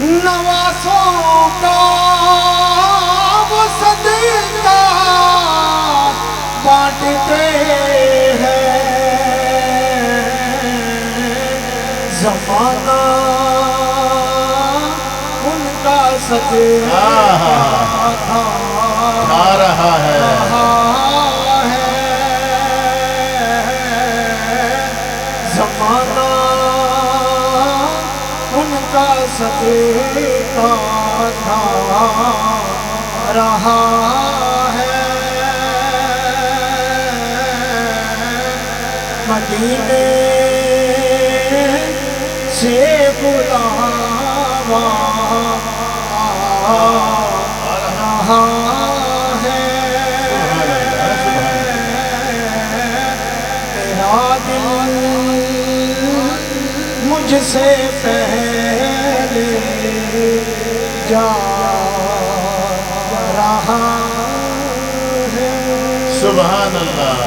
نوازوں کا وہ صدقہ بانٹتے ہیں، زمانہ ان کا صدقہ کھا رہا ہے، زمانہ ان کا صدقہ کھا رہا ہے۔ مدینے سے بلاوا آ رہا ہے، میرا دل مجھ سے پہلے جا رہا ہے۔ سبحان اللہ۔